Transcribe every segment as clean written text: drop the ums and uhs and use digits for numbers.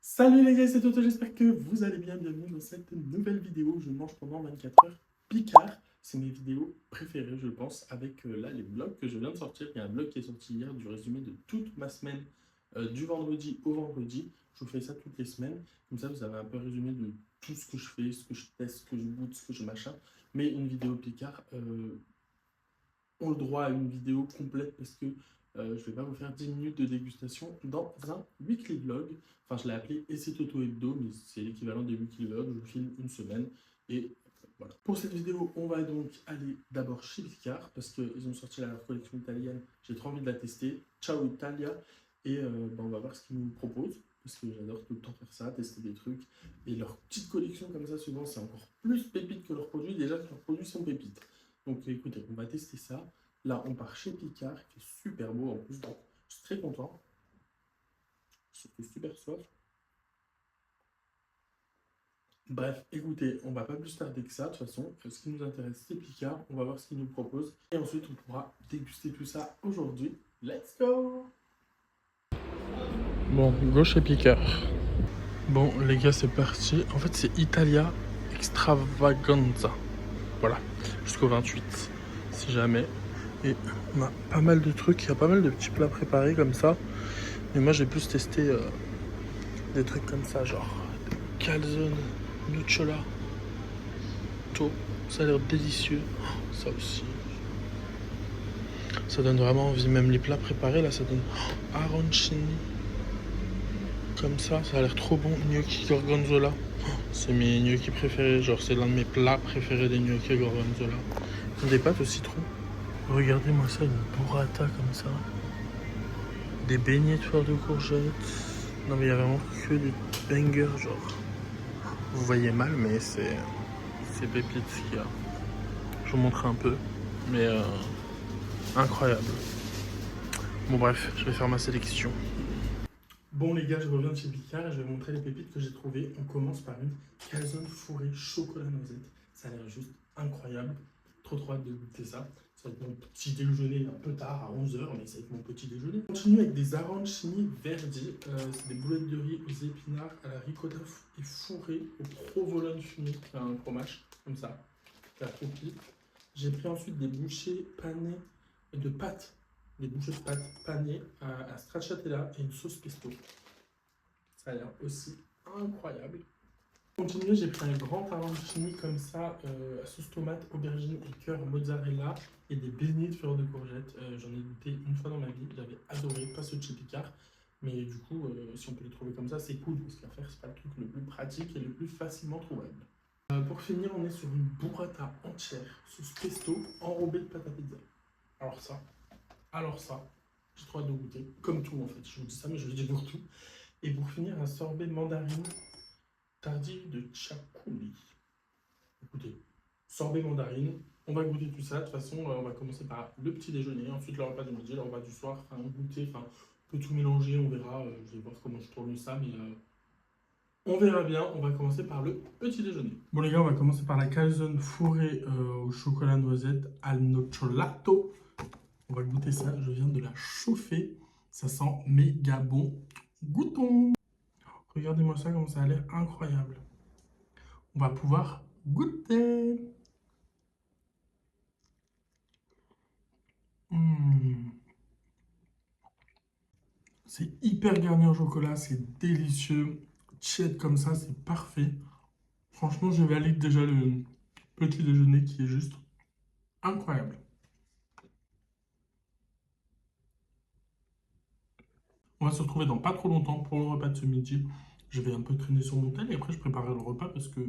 Salut les gars, c'est Toto, j'espère que vous allez bien. Bienvenue dans cette nouvelle vidéo où je mange pendant 24 heures Picard. C'est mes vidéos préférées, je pense, avec là les vlogs que je viens de sortir. Il y a un vlog qui est sorti hier du résumé de toute ma semaine, du vendredi au vendredi. Je vous fais ça toutes les semaines. Comme ça, vous avez un peu résumé de tout ce que je fais, ce que je teste, ce que je goûte, ce que je machin. Mais une vidéo Picard, ont le droit à une vidéo complète parce que je ne vais pas vous faire 10 minutes de dégustation dans un weekly vlog. Enfin, je l'ai appelé Et c'est Toto Hebdo, mais c'est l'équivalent des weekly vlogs. Je filme une semaine et voilà. Pour cette vidéo, on va donc aller d'abord chez Picard parce qu'ils ont sorti leur collection italienne. J'ai trop envie de la tester. Ciao Italia! Et on va voir ce qu'ils nous proposent parce que j'adore tout le temps faire ça, tester des trucs. Et leur petite collection comme ça, souvent, c'est encore plus pépite que leurs produits. Déjà que leurs produits sont pépites. Donc écoutez, on va tester ça. Là, on part chez Picard, qui est super beau en plus. Donc, je suis très content. Surtout super soif. Bref, écoutez, on va pas plus tarder que ça. De toute façon, ce qui nous intéresse, c'est Picard. On va voir ce qu'il nous propose. Et ensuite, on pourra déguster tout ça aujourd'hui. Let's go! Bon, go chez Picard. Bon, les gars, c'est parti. En fait, c'est Italia Extravaganza. Voilà, jusqu'au 28, si jamais. Et on a pas mal de trucs, il y a pas mal de petits plats préparés comme ça. Mais moi j'ai plus testé des trucs comme ça, genre calzone, nocciola, to. Ça a l'air délicieux. Oh, ça aussi. Ça donne vraiment envie, même les plats préparés là, ça donne arancini. Comme ça a l'air trop bon. Gnocchi gorgonzola. Oh, c'est mes gnocchis préférés, genre c'est l'un de mes plats préférés des gnocchis gorgonzola. Ils ont des pâtes au citron. Regardez-moi ça, une burrata comme ça. Des beignets de fleurs de courgettes. Non mais il y a vraiment que des bangers genre. Vous voyez mal mais c'est pépite ce qu'il y a. Je vous montre un peu. Mais incroyable. Bon bref, je vais faire ma sélection. Bon les gars, je reviens de chez Picard et je vais vous montrer les pépites que j'ai trouvées. On commence par une calzone fourrée chocolat noisette. Ça a l'air juste incroyable. Trop hâte de goûter ça. Ça va être mon petit déjeuner un peu tard, à 11 h, mais ça va être mon petit déjeuner. On continue avec des arancini verdi. C'est des boulettes de riz aux épinards à la ricotta et fourrées au provolone fumé. Un fromage comme ça, la croupie. J'ai pris ensuite des bouchées panées de pâtes. Des bouchées de pâtes panées à stracciatella et une sauce pesto. Ça a l'air aussi incroyable. Pour continuer, j'ai pris un grand arancini comme ça, à sauce tomate, aubergine et cœur mozzarella et des beignets de fleurs de courgettes. J'en ai goûté une fois dans ma vie, j'avais adoré, pas ceux de chez Picard. Mais du coup, si on peut les trouver comme ça, c'est cool, parce qu'à faire, c'est pas le truc le plus pratique et le plus facilement trouvable. Pour finir, on est sur une burrata entière, sauce pesto, enrobée de pâte à pizza. Alors ça, j'ai trop hâte de goûter, comme tout en fait. Je vous dis ça, mais je le dis pour tout. Et pour finir, un sorbet mandarine tardive de Chakouli. Écoutez, sorbet mandarine, on va goûter tout ça. De toute façon, on va commencer par le petit déjeuner, ensuite le repas du midi, le repas du soir, enfin, un goûter, enfin, on peut tout mélanger, on verra. Je vais voir comment je tourne ça, mais on verra bien. On va commencer par le petit déjeuner. Bon les gars, on va commencer par la calzone fourrée au chocolat noisette al nocciolato. On va goûter ça, je viens de la chauffer. Ça sent méga bon. Goûtons! Regardez-moi ça, comme ça a l'air incroyable. On va pouvoir goûter. Mmh. C'est hyper garni en chocolat, c'est délicieux. Tiède comme ça, c'est parfait. Franchement, je valide déjà le petit déjeuner qui est juste incroyable. On va se retrouver dans pas trop longtemps pour le repas de ce midi. Je vais un peu traîner sur mon tel et après je préparerai le repas parce que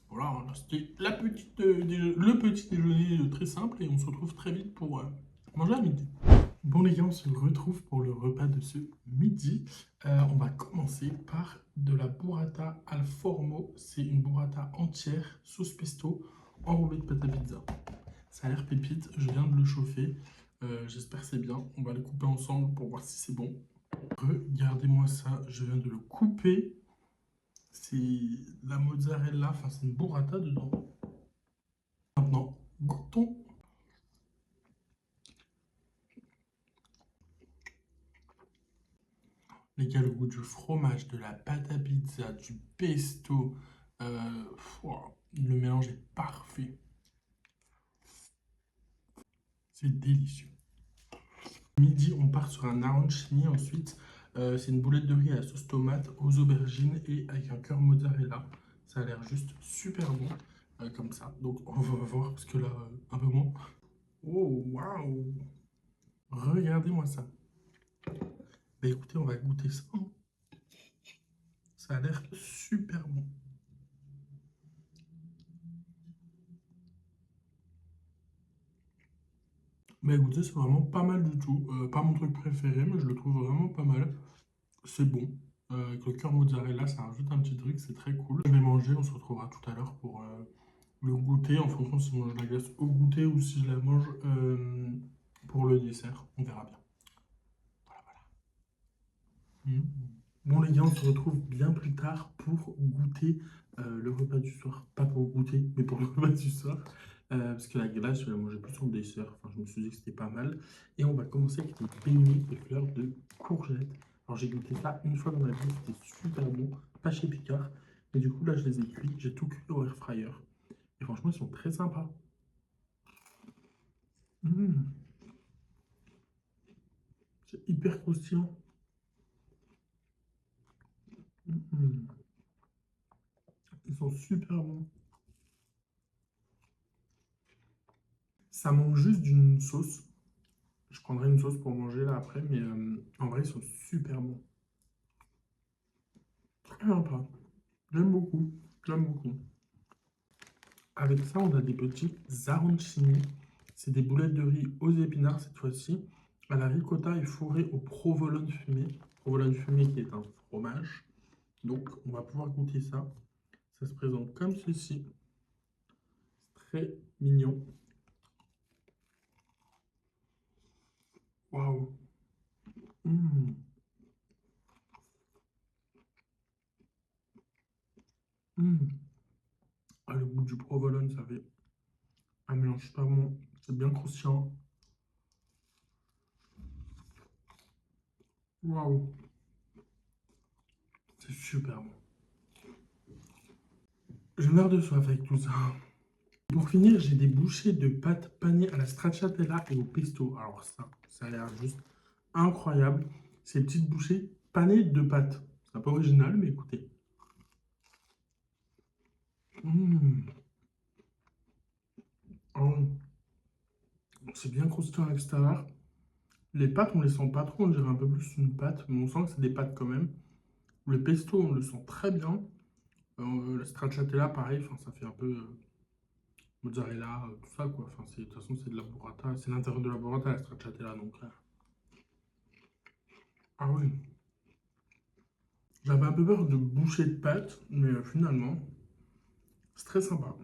voilà, c'était le petit déjeuner très simple et on se retrouve très vite pour manger à midi. Bon les gars, on se retrouve pour le repas de ce midi. On va commencer par de la burrata al forno. C'est une burrata entière, sauce pesto, enrobée de pâte à pizza. Ça a l'air pépite, je viens de le chauffer. J'espère que c'est bien. On va le couper ensemble pour voir si c'est bon. Regardez-moi ça, je viens de le couper. C'est la mozzarella, enfin c'est une burrata dedans. Maintenant, goûtons. Les gars, le goût du fromage, de la pâte à pizza, du pesto, le mélange est parfait. C'est délicieux. Midi, on part sur un arancini ensuite. C'est une boulette de riz à la sauce tomate, aux aubergines et avec un cœur mozzarella. Ça a l'air juste super bon, comme ça. Donc on va voir parce que là, un peu moins. Oh, waouh! Regardez-moi ça. Bah écoutez, on va goûter ça, hein. Ça a l'air super bon. Bah écoutez, c'est vraiment pas mal du tout. Pas mon truc préféré, mais je le trouve vraiment pas mal. C'est bon. Avec le cœur mozzarella, ça rajoute un petit truc, c'est très cool. Je vais manger, on se retrouvera tout à l'heure pour le goûter, en fonction si je mange la glace au goûter ou si je la mange pour le dessert. On verra bien. Mm. Bon les gars, on se retrouve bien plus tard pour goûter le repas du soir. Pas pour goûter, mais pour le repas du soir. Parce que la glace, je vais la manger plus en dessert. Enfin, je me suis dit que c'était pas mal. Et on va commencer avec des beignets de fleurs de courgettes. Alors j'ai goûté ça une fois dans ma vie, c'était super bon. Pas chez Picard. Et du coup là, je les ai cuits. J'ai tout cuit au air fryer. Et franchement, ils sont très sympas. Mm. C'est hyper croustillant. Mm. Ils sont super bons. Ça manque juste d'une sauce. Je prendrai une sauce pour manger là après, mais en vrai, ils sont super bons. Très sympa. J'aime beaucoup. J'aime beaucoup. Avec ça, on a des petits arancini. C'est des boulettes de riz aux épinards cette fois-ci. À la ricotta et fourrée au provolone fumé. Provolone fumé qui est un fromage. Donc, on va pouvoir goûter ça. Ça se présente comme ceci. Très mignon. Waouh. Mmh. Mmh. Ah, le goût du provolone, ça fait un mélange super bon. C'est bien croustillant. Waouh. C'est super bon. Je meurs de soif avec tout ça. Pour finir, j'ai des bouchées de pâtes panées à la stracciatella et au pesto. Alors ça a l'air juste incroyable. Ces petites bouchées panées de pâtes. C'est un peu original, mais écoutez. Mmh. Oh, c'est bien croustillant à l'extérieur. Les pâtes, on les sent pas trop, on dirait un peu plus une pâte, mais on sent que c'est des pâtes quand même. Le pesto, on le sent très bien. La stracciatella, pareil, enfin, ça fait un peu mozzarella, tout ça, quoi. Enfin, de toute façon, c'est de la burrata. C'est l'intérieur de la burrata, la stracciatella, donc. Ah oui. J'avais un peu peur de boucher de pâtes, mais finalement, c'est très sympa.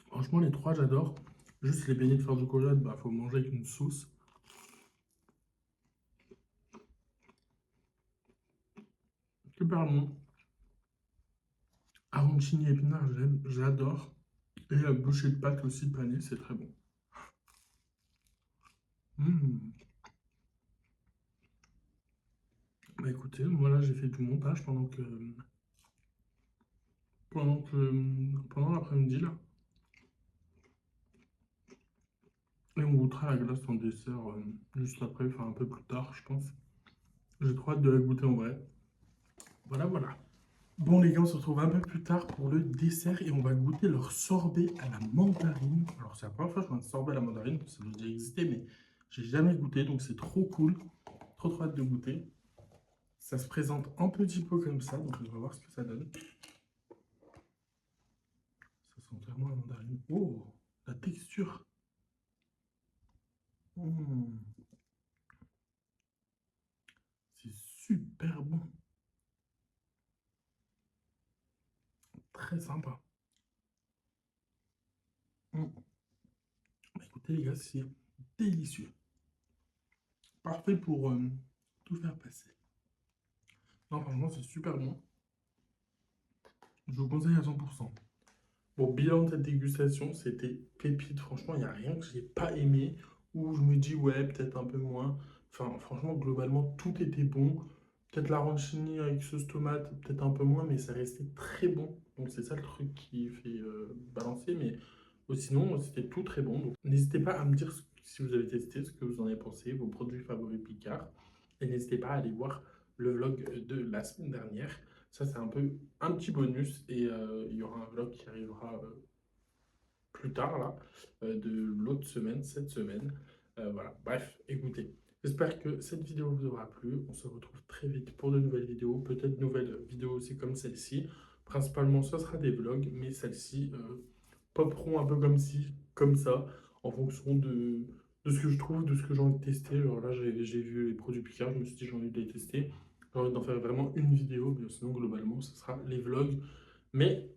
Franchement, les trois, j'adore. Juste les beignets de fleur de courgette, bah, faut manger avec une sauce. Super bon. Arancini épinards, j'aime, j'adore. Et la bouchée de pâtes aussi panée, c'est très bon. Mmh. Bah écoutez, moi là, j'ai fait du montage pendant l'après-midi là. Et on goûtera la glace en dessert juste après, enfin un peu plus tard, je pense. J'ai trop hâte de la goûter en vrai. Voilà, voilà. Bon les gars, on se retrouve un peu plus tard pour le dessert et on va goûter leur sorbet à la mandarine. Alors c'est la première fois que je vois un sorbet à la mandarine, ça doit déjà exister, mais j'ai jamais goûté, donc c'est trop cool. Trop hâte de goûter. Ça se présente en petit pot comme ça, donc on va voir ce que ça donne. Ça sent vraiment la mandarine. Oh, la texture. Mmh, c'est super bon. Très sympa. Mmh. Bah, écoutez les gars, c'est délicieux. Parfait pour tout faire passer. Non, franchement, c'est super bon. Je vous conseille à 100%. Bon, bilan de cette dégustation, c'était pépite. Franchement, il n'y a rien que je n'ai pas aimé. Ou je me dis, ouais, peut-être un peu moins. Enfin, franchement, globalement, tout était bon. Peut-être l'arancini avec sauce tomate, peut-être un peu moins, mais ça restait très bon. Donc c'est ça le truc qui fait balancer. Mais sinon, c'était tout très bon. Donc n'hésitez pas à me dire si vous avez testé, ce que vous en avez pensé, vos produits favoris Picard. Et n'hésitez pas à aller voir le vlog de la semaine dernière. Ça, c'est un peu un petit bonus. Et il y aura un vlog qui arrivera plus tard, là, de l'autre semaine, cette semaine. Voilà, bref, écoutez. J'espère que cette vidéo vous aura plu. On se retrouve très vite pour de nouvelles vidéos, peut-être de nouvelles vidéos aussi comme celle-ci. Principalement, ce sera des vlogs, mais celles-ci poperont un peu comme ci, comme ça, en fonction de ce que je trouve, de ce que j'ai envie de tester. Genre là, j'ai vu les produits Picard, je me suis dit j'ai envie de les tester. J'ai envie d'en faire vraiment une vidéo, mais sinon, globalement, ce sera les vlogs. Mais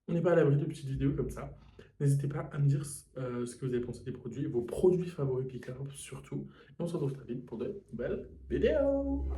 on n'est pas à l'abri de petites vidéos comme ça. N'hésitez pas à me dire ce que vous avez pensé des produits, vos produits favoris Picard surtout. Et on se retrouve très vite pour de nouvelles vidéos.